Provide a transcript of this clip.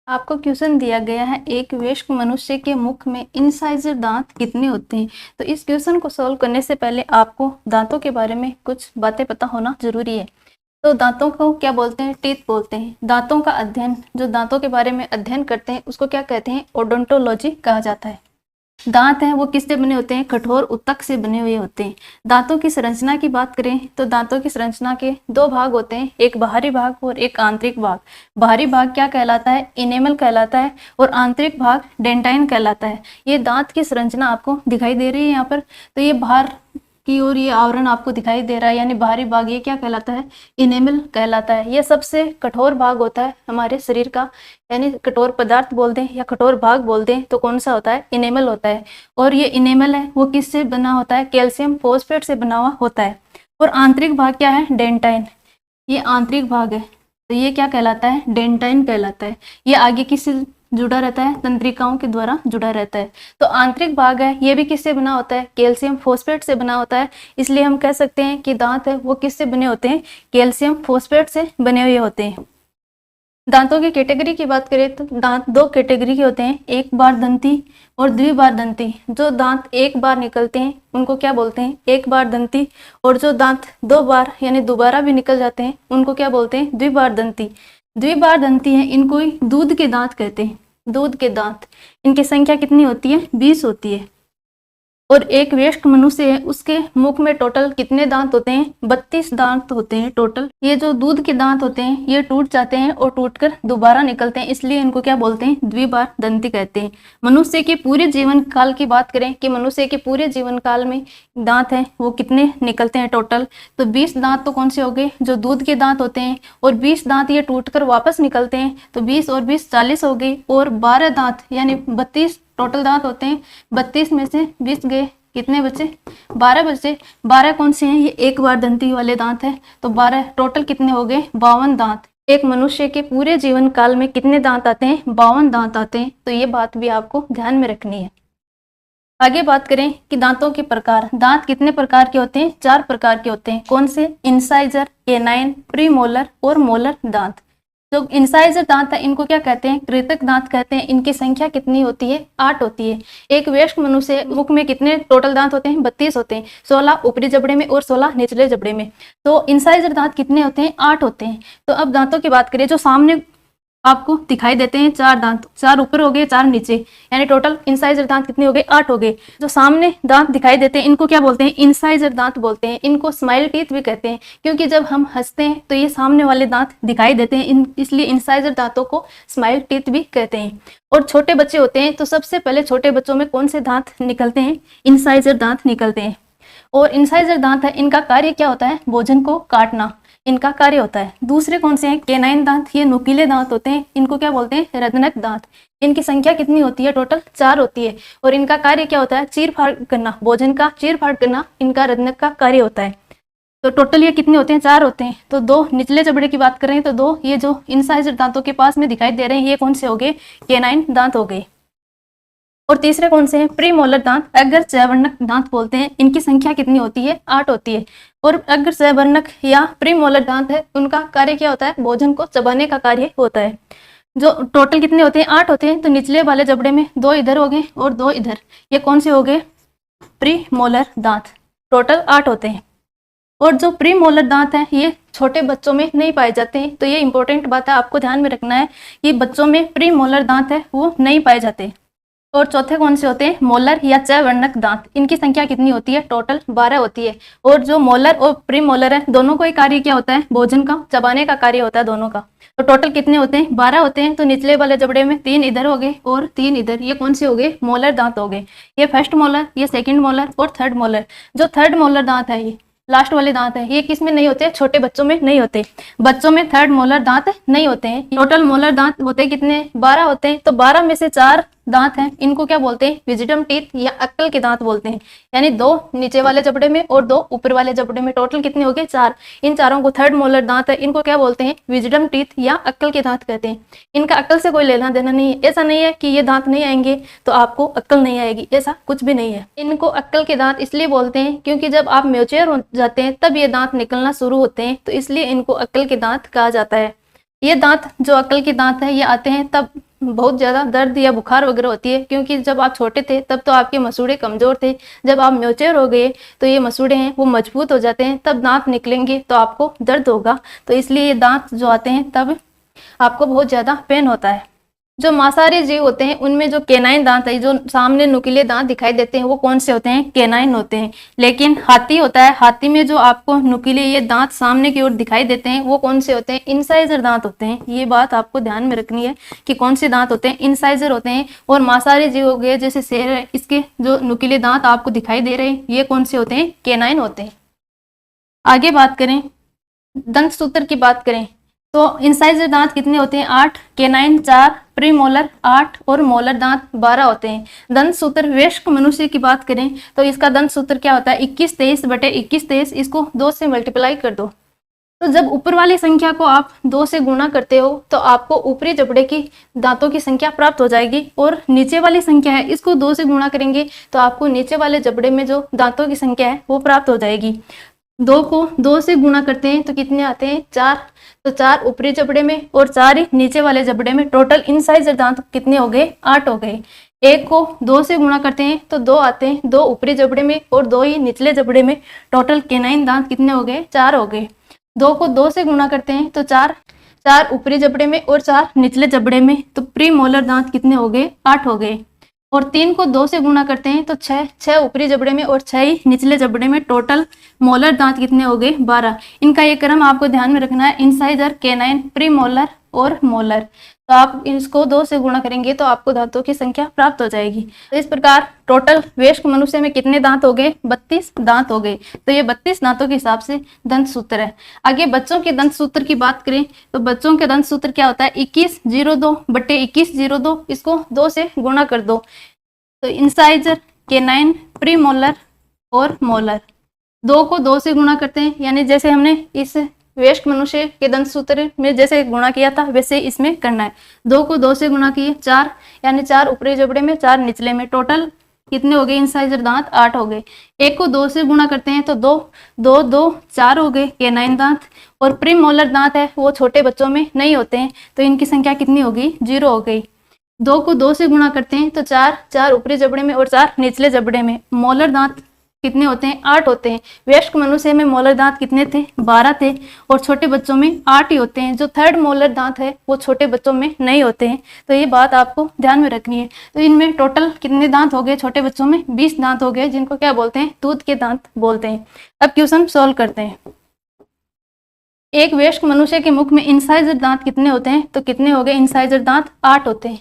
आपको क्वेश्चन दिया गया है एक वयस्क मनुष्य के मुख में इंसाइजर दांत कितने होते हैं। तो इस क्वेश्चन को सॉल्व करने से पहले आपको दांतों के बारे में कुछ बातें पता होना जरूरी है। तो दांतों को क्या बोलते हैं? टीथ बोलते हैं। दांतों का अध्ययन, जो दांतों के बारे में अध्ययन करते हैं, उसको क्या कहते हैं? ओडोंटोलॉजी कहा जाता है। दांत हैं वो किससे बने होते हैं? कठोर ऊतक से बने हुए होते हैं। दांतों की संरचना की बात करें तो दांतों की संरचना के दो भाग होते हैं, एक बाहरी भाग और एक आंतरिक भाग। बाहरी भाग क्या कहलाता है? इनेमल कहलाता है और आंतरिक भाग डेंटाइन कहलाता है। ये दांत की संरचना आपको दिखाई दे रही है यहाँ पर। तो ये बाहर की ओर ये आवरण आपको दिखाई दे रहा है, यानी बाहरी भाग, ये क्या कहलाता है? इनेमल कहलाता है। ये सबसे कठोर भाग होता है हमारे शरीर का, यानी कठोर पदार्थ बोल दें या कठोर भाग बोल दें तो कौन सा होता है? इनेमल होता है। और ये इनेमल है वो किससे बना होता है? कैल्शियम फॉस्फेट से बना हुआ होता है। और आंतरिक भाग क्या है? डेंटाइन। ये आंतरिक भाग है, तो ये क्या कहलाता है? डेंटाइन कहलाता है। ये आगे किससे जुड़ा रहता है? तंत्रिकाओं के द्वारा जुड़ा रहता है। तो आंतरिक भाग है, ये भी किससे बना होता है? कैल्शियम फॉस्फेट से बना होता है। इसलिए हम कह सकते हैं कि दांत है वो किससे बने होते हैं? कैल्शियम फॉस्फेट से बने हुए होते हैं। दांतों की कैटेगरी की बात करें तो दांत दो कैटेगरी के होते हैं, एक बार दंती और द्विबार दंती। जो दांत एक बार निकलते हैं उनको क्या बोलते हैं? एक बार दंती। और जो दांत दो बार यानी दोबारा भी निकल जाते हैं उनको क्या बोलते हैं? द्विबार दंती। द्विबार दंती है, इनको ही दूध के दांत कहते हैं। दूध के दांत, इनकी संख्या कितनी होती है? 20 होती है। और एक वयस्क मनुष्य है उसके मुख में टोटल कितने दांत होते हैं? 32 दांत होते हैं टोटल। ये जो दूध के दांत होते हैं ये टूट जाते हैं और टूटकर दोबारा निकलते हैं, इसलिए इनको क्या बोलते हैं? द्विबार दंती कहते हैं। मनुष्य के पूरे जीवन काल की बात करें कि मनुष्य के पूरे जीवन काल में दांत हैं वो कितने निकलते हैं टोटल, तो 20 दांत तो कौन से हो गए? जो दूध के दांत होते हैं। और 20 दांत ये टूटकर वापस निकलते हैं, तो 20 और 20 40 हो गई। और 12 दांत यानी 32 टोटल दांत होते हैं। 32 में से 20 गए, कितने बचे? 12 बचे। 12 कौन से हैं? ये एक बार दंती वाले दांत है। तो 12 टोटल कितने हो गए? 52 दांत। एक मनुष्य के पूरे जीवन काल में कितने दांत आते हैं? 52 दांत आते हैं। तो ये बात भी आपको ध्यान में रखनी है। आगे बात करें कि दांतों के प्रकार। दांत कितने प्रकार के होते हैं? 4 प्रकार के होते हैं। कौन से? इंसाइजर, केनाइन, प्रीमोलर और मोलर दांत। जो इंसाइजर दांत है इनको क्या कहते हैं? कृतक दांत कहते हैं। इनकी संख्या कितनी होती है? 8 होती है। एक वयस्क मनुष्य मुख में कितने टोटल दांत होते हैं? 32 होते हैं। 16 ऊपरी जबड़े में और 16 निचले जबड़े में। तो इंसाइजर दांत कितने होते हैं? 8 होते हैं। तो अब दांतों की बात करें, जो सामने आपको दिखाई देते हैं 4 दांत, 4 ऊपर हो गए 4 नीचे, यानी टोटल इंसाइजर दांत कितने हो गए? 8 हो गए। जो सामने दांत दिखाई देते हैं इनको क्या बोलते हैं? इंसाइजर दांत बोलते हैं। इनको स्माइल टीथ भी कहते हैं, क्योंकि जब हम हंसते हैं तो ये सामने वाले दांत दिखाई देते हैं, इसलिए इंसाइजर दांतों को स्माइल टीथ भी कहते हैं। और छोटे बच्चे होते हैं तो सबसे पहले छोटे बच्चों में कौन से दांत निकलते हैं? इंसाइजर दांत निकलते हैं। और इंसाइजर दांत है, इनका कार्य क्या होता है? भोजन को काटना इनका कार्य होता है। दूसरे कौन से हैं? केनाइन दांत, ये नुकीले दांत होते हैं। इनको क्या बोलते हैं? रत्नक दांत। इनकी संख्या कितनी होती है? टोटल 4 होती है। और इनका कार्य क्या होता है? चीर फाड़ करना, भोजन का चीर फाड़ करना इनका रत्नक का कार्य होता है। तो टोटल ये कितने होते हैं? 4 होते हैं। तो 2 निचले जबड़े की बात करें तो 2 ये जो इंसाइजर दांतों के पास में दिखाई दे रहे हैं ये कौन से हो गए? केनाइन दांत हो गए। और तीसरे कौन से हैं? प्रीमोलर दांत, अग्र चयवर्णक दांत बोलते हैं। इनकी संख्या कितनी होती है? 8 होती है। और अग्र चयवर्णक या प्रीमोलर दांत है उनका कार्य क्या होता है? भोजन को चबाने का कार्य होता है। जो टोटल कितने होते हैं? 8 होते हैं। तो निचले वाले जबड़े में 2 इधर हो गए और 2 इधर, ये कौन से हो गए? प्रीमोलर दांत। टोटल 8 होते हैं। और जो प्रीमोलर दांत है ये छोटे बच्चों में नहीं पाए जाते हैं। तो ये इंपॉर्टेंट बात है, आपको ध्यान में रखना है कि बच्चों में प्रीमोलर दांत है वो नहीं पाए जाते। और चौथे कौन से होते हैं? मोलर या चयवर्णक दांत। इनकी संख्या कितनी होती है? टोटल 12 होती है। और जो मोलर और प्रीमोलर है दोनों को ही कार्य क्या होता है? भोजन का चबाने का कार्य होता है दोनों का। तो टोटल कितने होते हैं? 12 होते हैं। तो निचले वाले जबड़े में 3 इधर हो गए और 3 इधर, ये कौन से हो गए? मोलर दांत हो गए। ये फर्स्ट मोलर, ये सेकंड मोलर और थर्ड मोलर। जो थर्ड मोलर दांत है ये लास्ट वाले दांत है, ये किस में नहीं होते? छोटे बच्चों में नहीं होते। बच्चों में थर्ड मोलर दांत नहीं होते हैं। टोटल मोलर दांत होते कितने? 12 होते हैं। तो 12 में से 4 दांत हैं, इनको क्या बोलते हैं? विजडम टीथ या अक्ल के दांत बोलते हैं। यानी 2 नीचे वाले जबड़े में और 2 ऊपर वाले जबड़े में, टोटल कितने हो गए? 4। इन चारों को थर्ड मोलर दांत है, इनको क्या बोलते हैं? विजडम टीथ या अक्ल के दांत कहते हैं। इनका अक्ल से कोई लेना देना नहीं है। ऐसा नहीं है कि ये दांत नहीं आएंगे तो आपको अक्ल नहीं आएगी, ऐसा कुछ भी नहीं है। इनको अक्ल के दांत इसलिए बोलते हैं क्योंकि जब आप मैच्योर हो जाते हैं तब ये दांत निकलना शुरू होते हैं, तो इसलिए इनको अक्ल के दांत कहा जाता है। ये दांत जो अक्ल के दांत है ये आते हैं तब बहुत ज़्यादा दर्द या बुखार वगैरह होती है, क्योंकि जब आप छोटे थे तब तो आपके मसूड़े कमज़ोर थे। जब आप मैच्योर हो गए तो ये मसूड़े हैं वो मजबूत हो जाते हैं, तब दांत निकलेंगे तो आपको दर्द होगा। तो इसलिए ये दांत जो आते हैं तब आपको बहुत ज़्यादा पेन होता है। जो मांसाहारी जीव होते हैं उनमें जो केनाइन दांत है, जो सामने नुकीले दांत दिखाई देते हैं, वो कौन से होते हैं? केनाइन होते हैं। लेकिन हाथी होता है, हाथी में जो आपको नुकीले ये दांत सामने की ओर दिखाई देते हैं, वो कौन से होते हैं? इंसाइजर दांत होते हैं। ये बात आपको ध्यान में रखनी है कि कौन से दांत होते हैं? इंसाइजर होते हैं। और मांसाहारी जीव हो गए जैसे शेर है, इसके जो नुकीले दांत आपको दिखाई दे रहे हैं, ये कौन से होते हैं? केनाइन होते हैं। आगे बात करें, दंत सूत्र की बात करें तो इंसाइजर दांत कितने होते हैं? 8, केनाइन 4, प्रीमोलर 8 और मोलर दांत 12 होते हैं। दंत सूत्र वयस्क मनुष्य की बात करें तो इसका दंत सूत्र क्या होता है? 21 23 बटे 21 23, इसको 2 से मल्टीप्लाई कर दो। तो जब ऊपर वाली संख्या को आप 2 से गुणा करते हो तो आपको ऊपरी जबड़े की दांतों की संख्या प्राप्त हो जाएगी, और नीचे वाली संख्या है इसको 2 से गुणा करेंगे तो आपको नीचे वाले जबड़े में जो दांतों की संख्या है वो प्राप्त हो जाएगी। 2 को 2 से गुणा करते हैं तो कितने आते हैं? 4। तो 4 ऊपरी जबड़े में और 4 ही नीचे वाले जबड़े में, टोटल इंसाइजर दांत कितने हो गए? 8 हो गए। 1 को 2 से गुणा करते हैं तो 2 आते हैं, 2 ऊपरी जबड़े में और 2 ही निचले जबड़े में, टोटल केनाइन दांत कितने हो गए? 4 हो गए। 2 को 2 से गुणा करते हैं तो 4 ऊपरी जबड़े में और 4 निचले जबड़े में, तो प्री मोलर दांत कितने हो गए? 8 हो गए। और 3 को 2 से गुणा करते हैं तो 6 ऊपरी जबड़े में और 6 ही निचले जबड़े में, टोटल मोलर दांत कितने हो गए? 12। इनका ये क्रम आपको ध्यान में रखना है, इंसाइजर, केनाइन, प्री मोलर और मोलर। तो आप इसको 2 से गुणा करेंगे तो आपको दांतों की संख्या प्राप्त हो जाएगी। तो इस प्रकार टोटल वयस्क मनुष्य में कितने दांत हो गए? 32 दांत हो गए। तो ये 32 दांतों के हिसाब से दंत सूत्र है। आगे बच्चों के दंत सूत्र की बात करें तो बच्चों के दंत सूत्र क्या होता है? 2102 बटे 2102, इसको 2 से गुणा कर दो। तो इंसाइजर, केनाइन, प्री मोलर और मोलर, 2 को 2 से गुणा करते हैं, यानी जैसे हमने इस वयस्क मनुष्य के दंत सूत्र में जैसे गुणा किया था वैसे इसमें करना है। 2 को 2 से गुणा किए 4, यानी 4 ऊपरी जबड़े में 4 निचले में, टोटल कितने हो गए? इंसाइजर दांत 8 हो गए। 1 को 2 से गुणा करते हैं तो 2 4 हो गए केनाइन दांत। और प्री मोलर दांत है वो छोटे बच्चों में नहीं होते हैं, तो इनकी संख्या कितनी होगी? 0 हो गई। 2 को 2 से गुणा करते हैं तो 4 ऊपरी जबड़े में और 4 निचले जबड़े में, मोलर दांत कितने होते हैं? 8 होते हैं। वयस्क मनुष्य में मोलर दांत कितने थे? 12 थे, और छोटे बच्चों में 8 ही होते हैं। जो थर्ड मोलर दांत है वो छोटे बच्चों में नहीं होते हैं, तो ये बात आपको ध्यान में रखनी है। तो इनमें टोटल कितने दांत हो गए? छोटे बच्चों में 20 दांत हो गए, जिनको क्या बोलते हैं? दूध के दांत बोलते हैं। अब क्वेश्चन सॉल्व करते हैं। एक वयस्क मनुष्य के मुख में इंसाइजर दांत कितने होते हैं? तो कितने हो गए? इंसाइजर दांत 8 होते हैं।